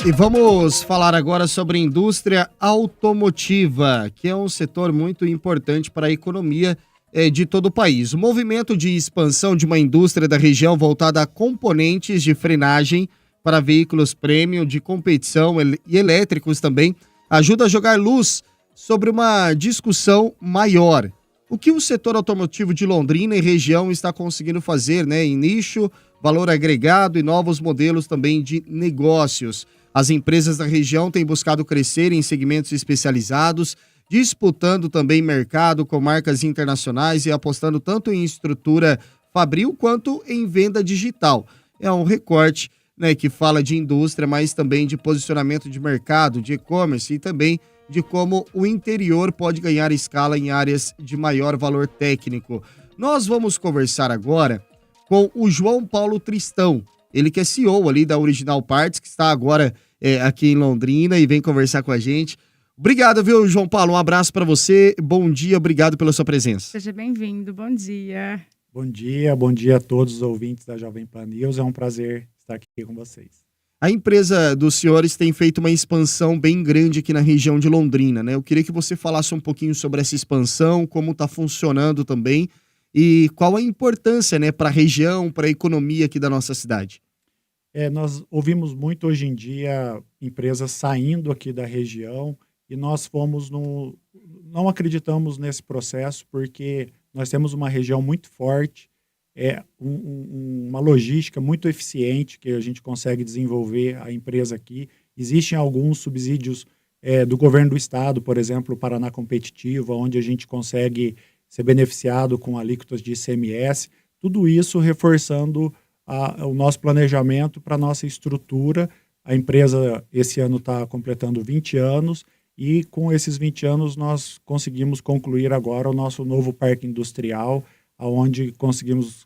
E vamos falar agora sobre a indústria automotiva, que é um setor muito importante para a economia de todo o país. O movimento de expansão de uma indústria da região voltada a componentes de frenagem para veículos premium de competição e elétricos também ajuda a jogar luz sobre uma discussão maior. O que o setor automotivo de Londrina e região está conseguindo fazer, né, em nicho, valor agregado e novos modelos também de negócios. As empresas da região têm buscado crescer em segmentos especializados, disputando também mercado com marcas internacionais e apostando tanto em estrutura fabril quanto em venda digital. É um recorte, né, que fala de indústria, mas também de posicionamento de mercado, de e-commerce e também de como o interior pode ganhar escala em áreas de maior valor técnico. Nós vamos conversar agora com o João Paulo Tristão, ele que é CEO ali da Original Parts, que está agora aqui em Londrina e vem conversar com a gente. Obrigado, viu, João Paulo? Um abraço para você. Bom dia, obrigado pela sua presença. Seja bem-vindo, bom dia. Bom dia a todos os ouvintes da Jovem Pan News. É um prazer estar aqui com vocês. A empresa dos senhores tem feito uma expansão bem grande aqui na região de Londrina, né? Eu queria que você falasse um pouquinho sobre essa expansão, como está funcionando também e qual a importância, né, para a região, para a economia aqui da nossa cidade. Nós ouvimos muito hoje em dia empresas saindo aqui da região e nós não acreditamos nesse processo porque nós temos uma região muito forte, uma logística muito eficiente que a gente consegue desenvolver a empresa aqui. Existem alguns subsídios do governo do estado, por exemplo, o Paraná Competitivo, onde a gente consegue ser beneficiado com alíquotas de ICMS, tudo isso reforçando o nosso planejamento para a nossa estrutura. A empresa esse ano está completando 20 anos e com esses 20 anos nós conseguimos concluir agora o nosso novo parque industrial, onde conseguimos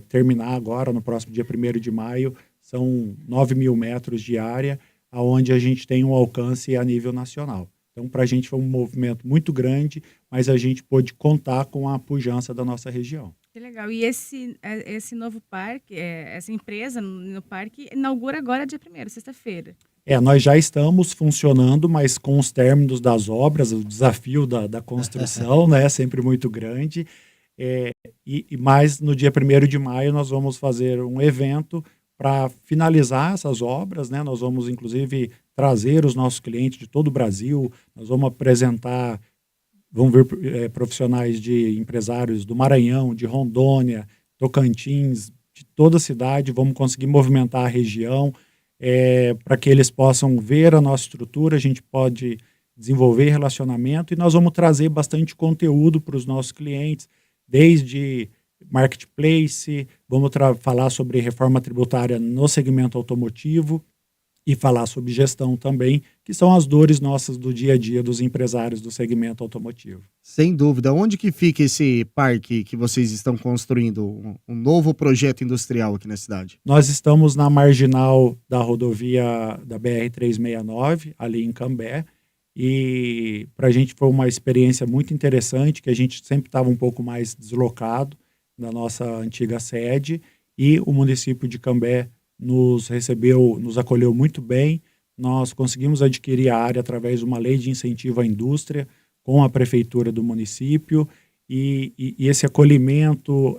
terminar agora no próximo dia 1º de maio, são 9 mil metros de área, onde a gente tem um alcance a nível nacional. Então, para a gente foi um movimento muito grande, mas a gente pôde contar com a pujança da nossa região. Que legal. E esse novo parque, essa empresa no parque, inaugura agora dia 1º, sexta-feira. Nós já estamos funcionando, mas com os términos das obras, o desafio da construção, né, é sempre muito grande. Mas no dia 1º de maio nós vamos fazer um evento para finalizar essas obras, né? Nós vamos, inclusive, trazer os nossos clientes de todo o Brasil, nós vamos apresentar, vão vir profissionais de empresários do Maranhão, de Rondônia, Tocantins, de toda a cidade, vamos conseguir movimentar a região para que eles possam ver a nossa estrutura, a gente pode desenvolver relacionamento e nós vamos trazer bastante conteúdo para os nossos clientes, desde marketplace, vamos falar sobre reforma tributária no segmento automotivo e falar sobre gestão também, que são as dores nossas do dia a dia dos empresários do segmento automotivo. Sem dúvida. Onde que fica esse parque que vocês estão construindo, um novo projeto industrial aqui na cidade? Nós estamos na marginal da rodovia da BR-369, ali em Cambé, e para a gente foi uma experiência muito interessante, que a gente sempre estava um pouco mais deslocado da nossa antiga sede, e o município de Cambé nos acolheu muito bem. Nós conseguimos adquirir a área através de uma lei de incentivo à indústria com a prefeitura do município, e esse acolhimento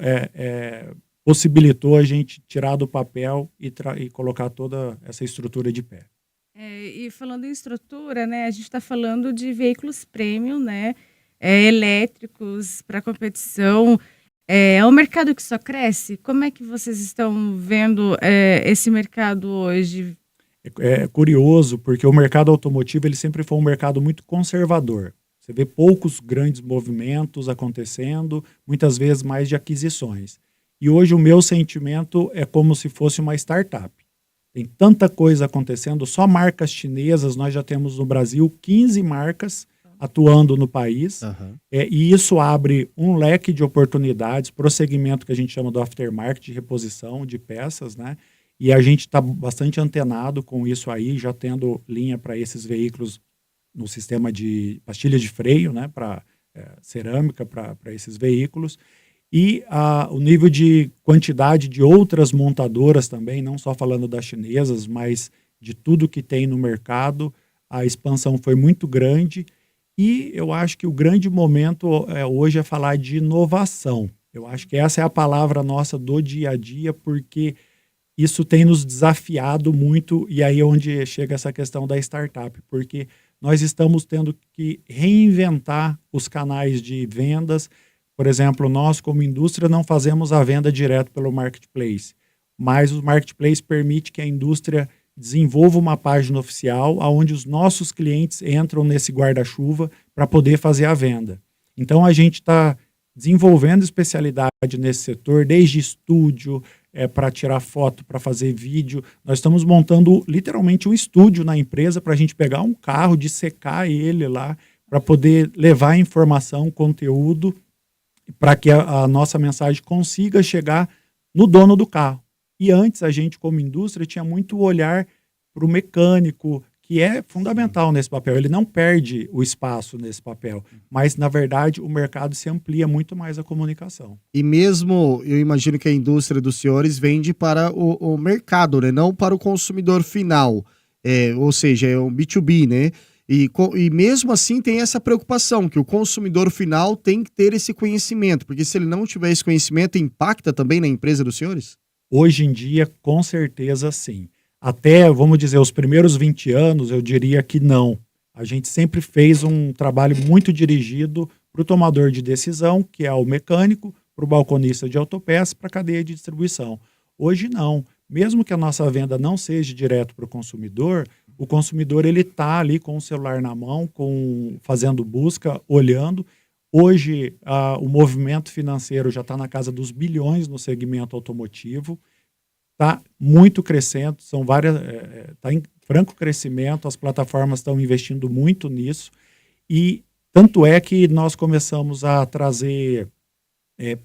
possibilitou a gente tirar do papel e colocar toda essa estrutura de pé. E falando em estrutura, né, a gente está falando de veículos premium, né, elétricos para competição. É um mercado que só cresce? Como é que vocês estão vendo esse mercado hoje? É curioso, porque o mercado automotivo ele sempre foi um mercado muito conservador. Você vê poucos grandes movimentos acontecendo, muitas vezes mais de aquisições. E hoje o meu sentimento é como se fosse uma startup. Tem tanta coisa acontecendo, só marcas chinesas, nós já temos no Brasil 15 marcas atuando no país, e isso abre um leque de oportunidades para o segmento que a gente chama do aftermarket, de reposição de peças, né? E a gente está bastante antenado com isso aí, já tendo linha para esses veículos no sistema de pastilha de freio, né? Para cerâmica, para esses veículos. E o nível de quantidade de outras montadoras também, não só falando das chinesas, mas de tudo que tem no mercado, a expansão foi muito grande. E eu acho que o grande momento hoje é falar de inovação. Eu acho que essa é a palavra nossa do dia a dia, porque isso tem nos desafiado muito, e aí é onde chega essa questão da startup, porque nós estamos tendo que reinventar os canais de vendas. Por exemplo, nós como indústria não fazemos a venda direto pelo marketplace, mas o marketplace permite que a indústria desenvolva uma página oficial onde os nossos clientes entram nesse guarda-chuva para poder fazer a venda. Então a gente está desenvolvendo especialidade nesse setor, desde estúdio, para tirar foto, para fazer vídeo. Nós estamos montando literalmente um estúdio na empresa para a gente pegar um carro, dissecar ele lá, para poder levar informação, conteúdo, para que a nossa mensagem consiga chegar no dono do carro. E antes a gente, como indústria, tinha muito olhar para o mecânico, que é fundamental nesse papel. Ele não perde o espaço nesse papel, mas, na verdade, o mercado se amplia muito mais a comunicação. E mesmo, eu imagino que a indústria dos senhores vende para o mercado, né? Não para o consumidor final, ou seja, é um B2B, né? E mesmo assim tem essa preocupação, que o consumidor final tem que ter esse conhecimento, porque se ele não tiver esse conhecimento, impacta também na empresa dos senhores? Hoje em dia, com certeza, sim. Até, vamos dizer, os primeiros 20 anos, eu diria que não. A gente sempre fez um trabalho muito dirigido para o tomador de decisão, que é o mecânico, para o balconista de autopeças, para a cadeia de distribuição. Hoje não. Mesmo que a nossa venda não seja direto para o consumidor ele está ali com o celular na mão, fazendo busca, olhando. Hoje, o movimento financeiro já está na casa dos bilhões no segmento automotivo. Está muito crescendo, está em franco crescimento, as plataformas estão investindo muito nisso, e tanto é que nós começamos a trazer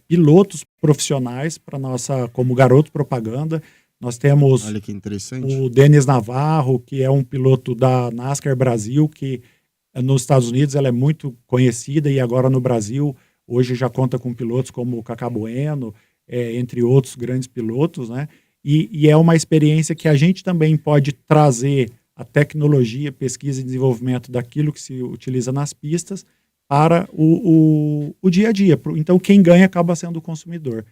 pilotos profissionais para nossa, como garoto propaganda. Nós temos Olha que interessante. o Denis Navarro, que é um piloto da NASCAR Brasil, que nos Estados Unidos ela é muito conhecida, e agora no Brasil, hoje já conta com pilotos como o Cacá Bueno, entre outros grandes pilotos, né? E é uma experiência que a gente também pode trazer a tecnologia, pesquisa e desenvolvimento daquilo que se utiliza nas pistas para o dia a dia. Então, quem ganha acaba sendo o consumidor.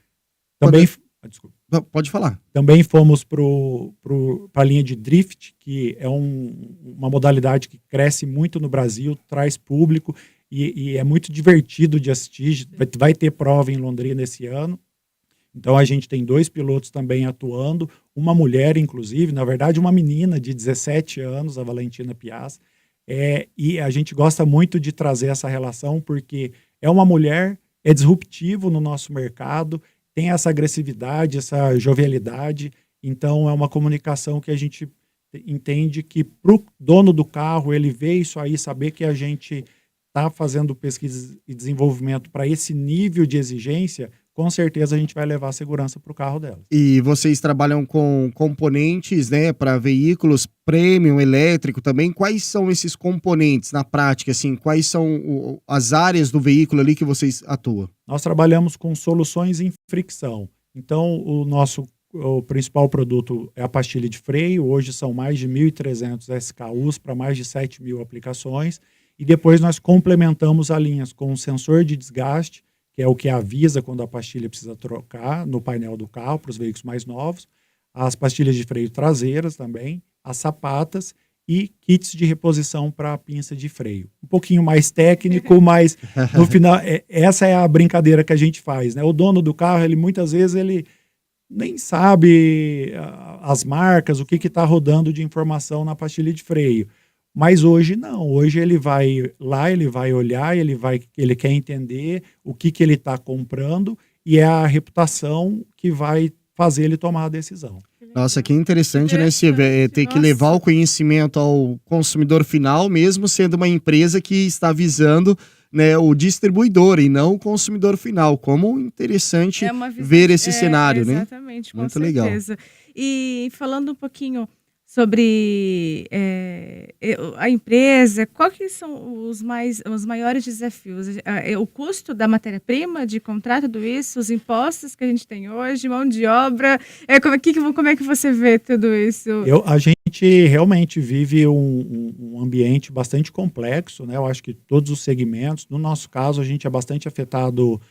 Também, desculpa. Pode falar. Também fomos para a linha de drift, que é uma modalidade que cresce muito no Brasil, traz público e é muito divertido de assistir. Vai ter prova em Londrina esse ano. Então a gente tem 2 pilotos também atuando, uma mulher, inclusive, na verdade uma menina de 17 anos, a Valentina Piaz, e a gente gosta muito de trazer essa relação, porque é uma mulher, é disruptivo no nosso mercado, tem essa agressividade, essa jovialidade, então é uma comunicação que a gente entende que para o dono do carro, ele vê isso aí, saber que a gente está fazendo pesquisa e desenvolvimento para esse nível de exigência, com certeza a gente vai levar a segurança para o carro dela. E vocês trabalham com componentes, né, para veículos premium, elétrico também. Quais são esses componentes na prática, assim? Quais são as áreas do veículo ali que vocês atuam? Nós trabalhamos com soluções em fricção. Então, o principal produto é a pastilha de freio. Hoje são mais de 1.300 SKUs para mais de 7.000 aplicações. E depois nós complementamos as linhas com um sensor de desgaste, que é o que avisa quando a pastilha precisa trocar no painel do carro para os veículos mais novos, as pastilhas de freio traseiras também, as sapatas e kits de reposição para a pinça de freio. Um pouquinho mais técnico, mas no final, essa é a brincadeira que a gente faz, né? O dono do carro, muitas vezes, ele nem sabe as marcas, o que está rodando de informação na pastilha de freio. Mas hoje não, hoje ele vai lá, ele vai olhar, ele quer entender o que ele está comprando e é a reputação que vai fazer ele tomar a decisão. Nossa, que interessante, né, Silvia? Ter que levar o conhecimento ao consumidor final, mesmo sendo uma empresa que está visando, né, o distribuidor e não o consumidor final. Como interessante ver esse cenário, né? Exatamente, com muito certeza. Legal. E falando um pouquinho sobre a empresa, qual que são os maiores desafios? O custo da matéria-prima, de comprar tudo isso, os impostos que a gente tem hoje, mão de obra, como é que você vê tudo isso? A gente realmente vive um ambiente bastante complexo, né? Eu acho que todos os segmentos, no nosso caso, a gente é bastante afetado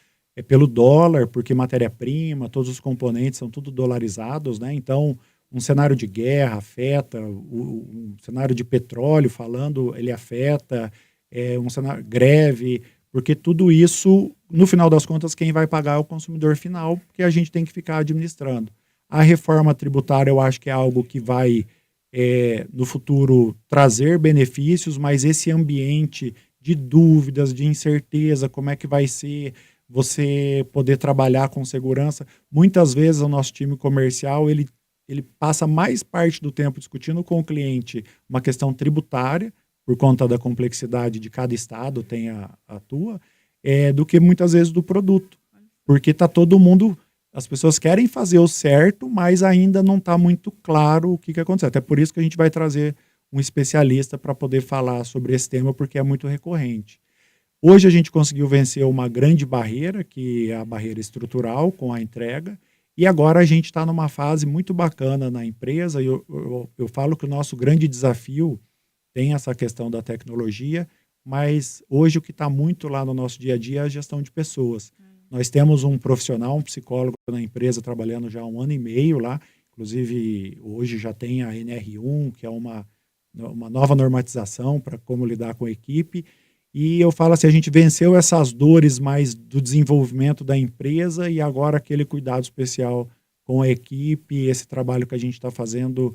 pelo dólar, porque matéria-prima, todos os componentes são tudo dolarizados, né? Então, um cenário de guerra afeta, um cenário de petróleo falando, ele afeta, um cenário greve, porque tudo isso, no final das contas, quem vai pagar é o consumidor final, porque a gente tem que ficar administrando. A reforma tributária eu acho que é algo que vai, no futuro, trazer benefícios, mas esse ambiente de dúvidas, de incerteza, como é que vai ser você poder trabalhar com segurança. Muitas vezes o nosso time comercial, ele passa mais parte do tempo discutindo com o cliente uma questão tributária, por conta da complexidade de cada estado atua, do que muitas vezes do produto. Porque está todo mundo, as pessoas querem fazer o certo, mas ainda não está muito claro o que acontece. Até por isso que a gente vai trazer um especialista para poder falar sobre esse tema, porque é muito recorrente. Hoje a gente conseguiu vencer uma grande barreira, que é a barreira estrutural com a entrega, e agora a gente está numa fase muito bacana na empresa, e eu falo que o nosso grande desafio tem essa questão da tecnologia, mas hoje o que está muito lá no nosso dia a dia é a gestão de pessoas. Nós temos um profissional, um psicólogo na empresa trabalhando já há 1 ano e meio lá, inclusive hoje já tem a NR1, que é uma nova normatização para como lidar com a equipe, e eu falo assim, a gente venceu essas dores mais do desenvolvimento da empresa e agora aquele cuidado especial com a equipe, esse trabalho que a gente está fazendo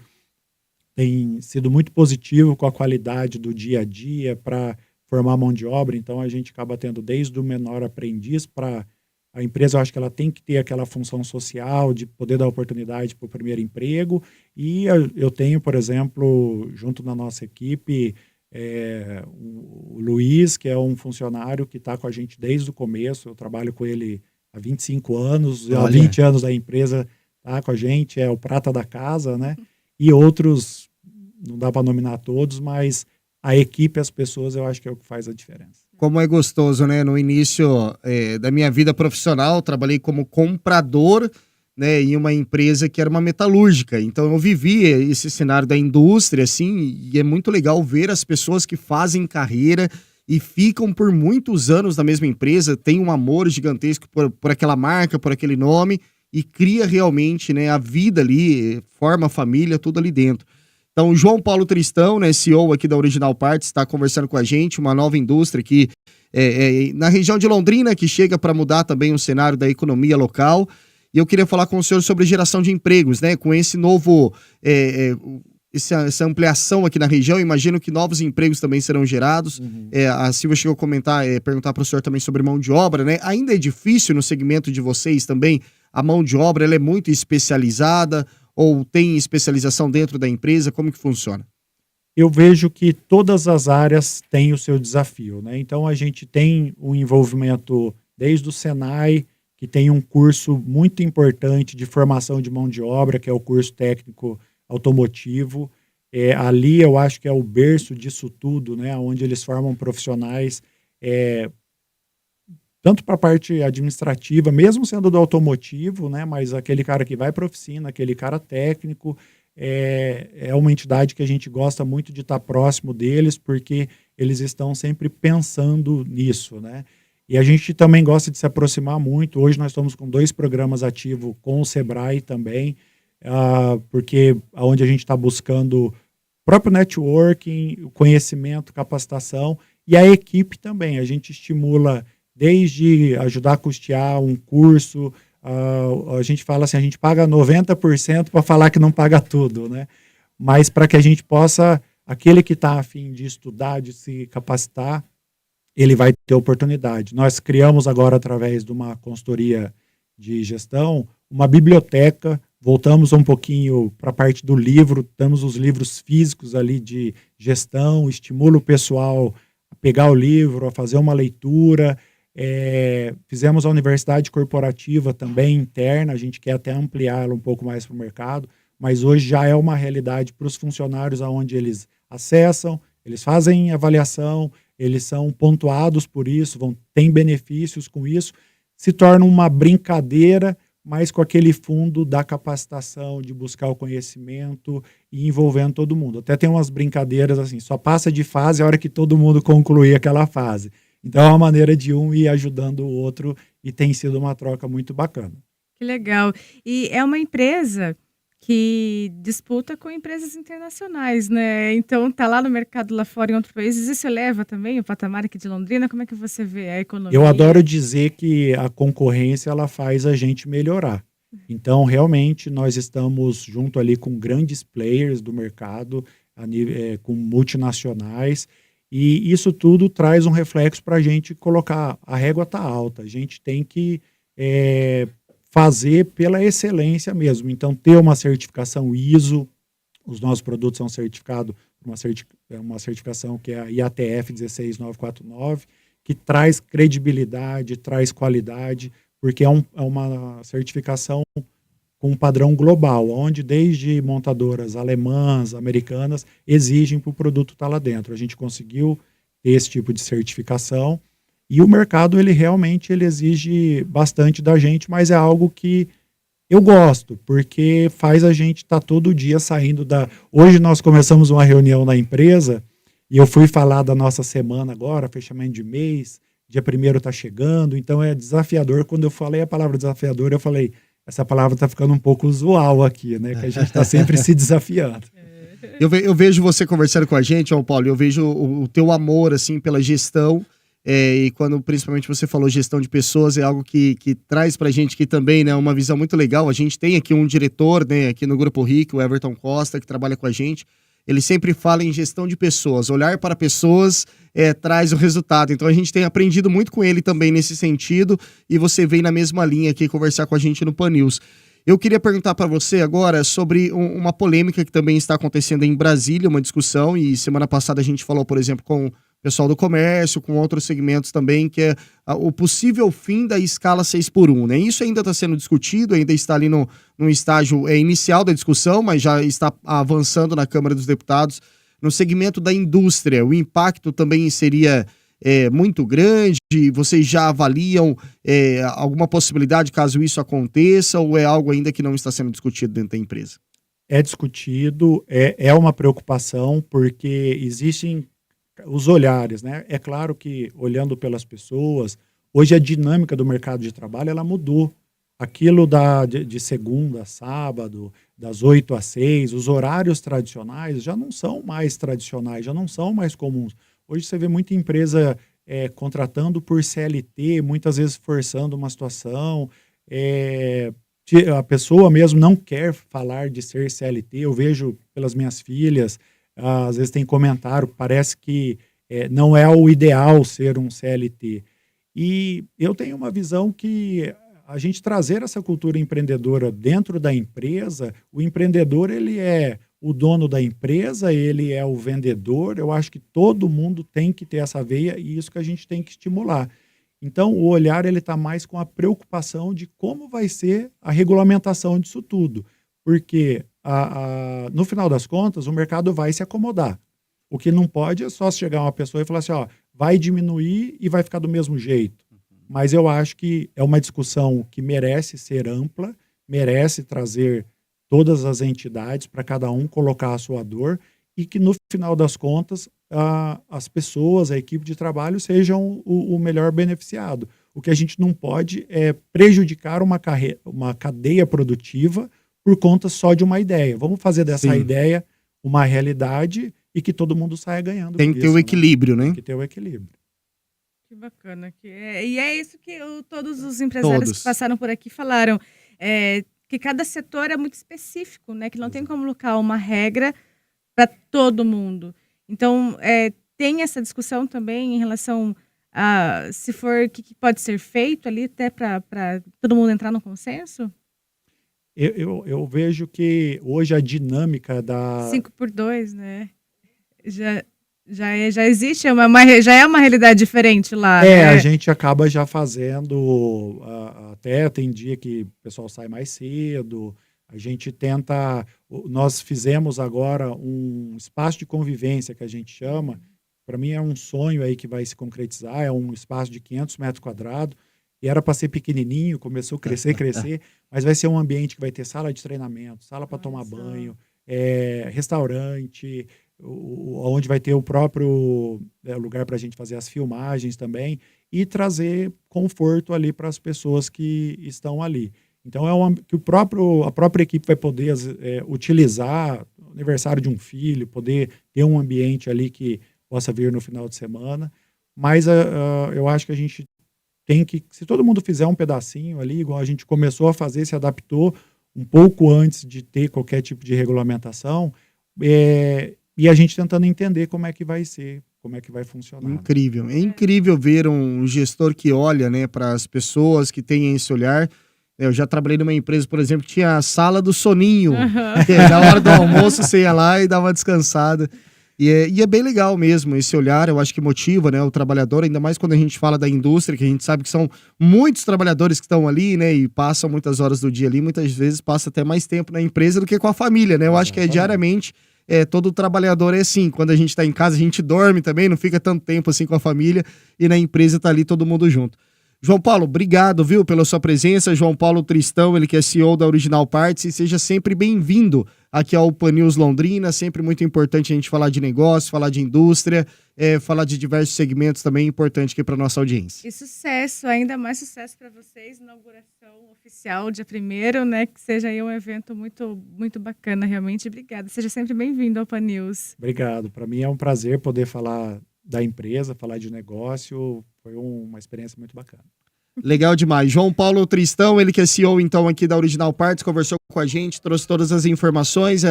tem sido muito positivo com a qualidade do dia a dia para formar mão de obra, então a gente acaba tendo desde o menor aprendiz para a empresa, eu acho que ela tem que ter aquela função social de poder dar oportunidade para o primeiro emprego, e eu tenho, por exemplo, junto na nossa equipe, o Luiz, que é um funcionário que está com a gente desde o começo, eu trabalho com ele há 25 anos, há 20 anos da empresa está com a gente, é o prata da casa, né? E outros, não dá para nominar todos, mas a equipe, as pessoas, eu acho que é o que faz a diferença. Como é gostoso, né? No início da minha vida profissional, trabalhei como comprador, né, em uma empresa que era uma metalúrgica. Então eu vivi esse cenário da indústria, assim, e é muito legal ver as pessoas que fazem carreira e ficam por muitos anos na mesma empresa, têm um amor gigantesco por aquela marca, por aquele nome, e cria realmente, né, a vida ali, forma a família, tudo ali dentro. Então, o João Paulo Tristão, né, CEO aqui da Original Parts, está conversando com a gente, uma nova indústria aqui na região de Londrina, que chega para mudar também o cenário da economia local. E eu queria falar com o senhor sobre geração de empregos, né? Com esse novo, essa ampliação aqui na região, imagino que novos empregos também serão gerados. Uhum. A Silvia chegou a comentar, perguntar para o senhor também sobre mão de obra, né? Ainda é difícil no segmento de vocês também, a mão de obra ela é muito especializada ou tem especialização dentro da empresa? Como que funciona? Eu vejo que todas as áreas têm o seu desafio, né? Então a gente tem um envolvimento desde o Senai, que tem um curso muito importante de formação de mão de obra, que é o curso técnico automotivo. Ali eu acho que é o berço disso tudo, né? Onde eles formam profissionais, tanto para a parte administrativa, mesmo sendo do automotivo, né? Mas aquele cara que vai para a oficina, aquele cara técnico, é uma entidade que a gente gosta muito de estar próximo deles, porque eles estão sempre pensando nisso, né? E a gente também gosta de se aproximar muito. Hoje nós estamos com 2 programas ativos com o Sebrae também, porque onde a gente está buscando próprio networking, conhecimento, capacitação, e a equipe também. A gente estimula desde ajudar a custear um curso, a gente fala assim, a gente paga 90% para falar que não paga tudo, né? Mas para que a gente possa, aquele que está a fim de estudar, de se capacitar, ele vai ter oportunidade. Nós criamos agora, através de uma consultoria de gestão, uma biblioteca, voltamos um pouquinho para a parte do livro, temos os livros físicos ali de gestão, estimula o pessoal a pegar o livro, a fazer uma leitura. Fizemos a universidade corporativa também interna, a gente quer até ampliá-la um pouco mais para o mercado, mas hoje já é uma realidade para os funcionários aonde eles acessam, eles fazem avaliação, eles são pontuados por isso, têm benefícios com isso, se torna uma brincadeira, mas com aquele fundo da capacitação, de buscar o conhecimento e envolvendo todo mundo. Até tem umas brincadeiras assim, só passa de fase a hora que todo mundo concluir aquela fase. Então é uma maneira de um ir ajudando o outro e tem sido uma troca muito bacana. Que legal. E é uma empresa que disputa com empresas internacionais, né? Então tá lá no mercado lá fora em outros países. Isso eleva também o patamar aqui de Londrina? Como é que você vê a economia? Eu adoro dizer que a concorrência ela faz a gente melhorar. Então, realmente, nós estamos junto ali com grandes players do mercado, com multinacionais, e isso tudo traz um reflexo para a gente colocar, a régua está alta, a gente tem que fazer pela excelência mesmo. Então, ter uma certificação ISO, os nossos produtos são certificados por uma certificação que é a IATF 16949, que traz credibilidade, traz qualidade, porque é uma certificação com um padrão global, onde desde montadoras alemãs, americanas, exigem para o produto estar lá dentro. A gente conseguiu ter esse tipo de certificação e o mercado ele realmente exige bastante da gente, mas é algo que eu gosto, porque faz a gente estar todo dia saindo da... Hoje nós começamos uma reunião na empresa e eu fui falar da nossa semana agora, fechamento de mês, dia 1º está chegando, então é desafiador. Quando eu falei a palavra desafiador, eu falei, essa palavra está ficando um pouco usual aqui, né? Que a gente está sempre se desafiando. Eu vejo você conversando com a gente, ó, Paulo, eu vejo o teu amor, assim, pela gestão, e quando principalmente você falou gestão de pessoas, é algo que traz pra gente aqui também, né, uma visão muito legal. A gente tem aqui um diretor, né, aqui no Grupo RIC, o Everton Costa, que trabalha com a gente. Ele sempre fala em gestão de pessoas, olhar para pessoas traz o resultado. Então a gente tem aprendido muito com ele também nesse sentido, e você vem na mesma linha aqui conversar com a gente no Pan News. Eu queria perguntar para você agora sobre uma polêmica que também está acontecendo em Brasília, uma discussão, e semana passada a gente falou, por exemplo, com o pessoal do comércio, com outros segmentos também, que é o possível fim da escala 6x1, né? Isso ainda está sendo discutido, ainda está ali no estágio inicial da discussão, mas já está avançando na Câmara dos Deputados. No segmento da indústria, o impacto também seria muito grande? Vocês já avaliam alguma possibilidade caso isso aconteça, ou é algo ainda que não está sendo discutido dentro da empresa? É discutido, é uma preocupação, porque existem os olhares, né? É claro que, olhando pelas pessoas, hoje a dinâmica do mercado de trabalho, ela mudou. Aquilo de segunda a sábado, das 8 às 6, os horários tradicionais já não são mais tradicionais, já não são mais comuns. Hoje você vê muita empresa contratando por CLT, muitas vezes forçando uma situação, a pessoa mesmo não quer falar de ser CLT. Eu vejo pelas minhas filhas, às vezes tem comentário, parece que não é o ideal ser um CLT. E eu tenho uma visão que a gente trazer essa cultura empreendedora dentro da empresa, o empreendedor ele é o dono da empresa, ele é o vendedor. Eu acho que todo mundo tem que ter essa veia e isso que a gente tem que estimular. Então, o olhar ele está mais com a preocupação de como vai ser a regulamentação disso tudo, porque no final das contas o mercado vai se acomodar. O que não pode é só chegar uma pessoa e falar assim, ó, vai diminuir e vai ficar do mesmo jeito. Mas eu acho que é uma discussão que merece ser ampla, merece trazer todas as entidades para cada um colocar a sua dor e que no final das contas as pessoas, a equipe de trabalho sejam o melhor beneficiado. O que a gente não pode é prejudicar uma cadeia produtiva por conta só de uma ideia. Vamos fazer dessa ideia uma realidade e que todo mundo saia ganhando. Tem que ter o equilíbrio, né? Tem que ter o equilíbrio. Que bacana. E é isso que todos os empresários que passaram por aqui falaram, que cada setor é muito específico, né? Que não tem como colocar uma regra para todo mundo. Então, tem essa discussão também em relação a se for o que pode ser feito ali até para todo mundo entrar no consenso? Eu vejo que hoje a dinâmica da... 5x2, né? Já existe, já é uma realidade diferente lá. Né? A gente acaba já fazendo, até tem dia que o pessoal sai mais cedo, A gente nós fizemos agora um espaço de convivência que a gente chama, para mim é um sonho aí que vai se concretizar, é um espaço de 500 metros quadrados, e era para ser pequenininho, começou a crescer, mas vai ser um ambiente que vai ter sala de treinamento, sala para tomar banho, restaurante, onde vai ter o próprio lugar para a gente fazer as filmagens também, e trazer conforto ali para as pessoas que estão ali. Então, que a própria equipe vai poder utilizar o aniversário de um filho, poder ter um ambiente ali que possa vir no final de semana. Mas eu acho que a gente tem que, se todo mundo fizer um pedacinho ali, igual a gente começou a fazer, se adaptou um pouco antes de ter qualquer tipo de regulamentação, e a gente tentando entender como é que vai ser, como é que vai funcionar. Incrível. É incrível ver um gestor que olha, né, para as pessoas, que tem esse olhar. Eu já trabalhei numa empresa, por exemplo, que tinha a sala do soninho. Na hora do almoço você ia lá e dava uma descansada. E é bem legal mesmo esse olhar, eu acho que motiva, né, o trabalhador, ainda mais quando a gente fala da indústria, que a gente sabe que são muitos trabalhadores que estão ali, né, e passam muitas horas do dia ali, muitas vezes passa até mais tempo na empresa do que com a família, né? Eu acho que diariamente, todo trabalhador é assim, quando a gente está em casa, a gente dorme também, não fica tanto tempo assim com a família, e na empresa tá ali todo mundo junto. João Paulo, obrigado, viu, pela sua presença. João Paulo Tristão, ele que é CEO da Original Parts, e seja sempre bem-vindo aqui ao Pan News Londrina. Sempre muito importante a gente falar de negócio, falar de indústria, falar de diversos segmentos também, importante aqui para nossa audiência. E sucesso, ainda mais sucesso para vocês, inauguração oficial dia 1º, né, que seja aí um evento muito, muito bacana, realmente. Obrigada, seja sempre bem-vindo ao Pan News. Obrigado, para mim é um prazer poder falar da empresa, falar de negócio. Foi uma experiência muito bacana. Legal demais. João Paulo Tristão, ele que é CEO então aqui da Original Parts, conversou com a gente, trouxe todas as informações.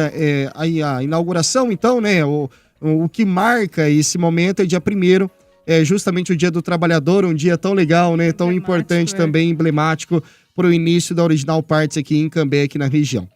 Aí a inauguração então, né, o que marca esse momento é dia 1º, justamente o Dia do Trabalhador, um dia tão legal, né, tão importante também, emblemático para o início da Original Parts aqui em Cambé, aqui na região.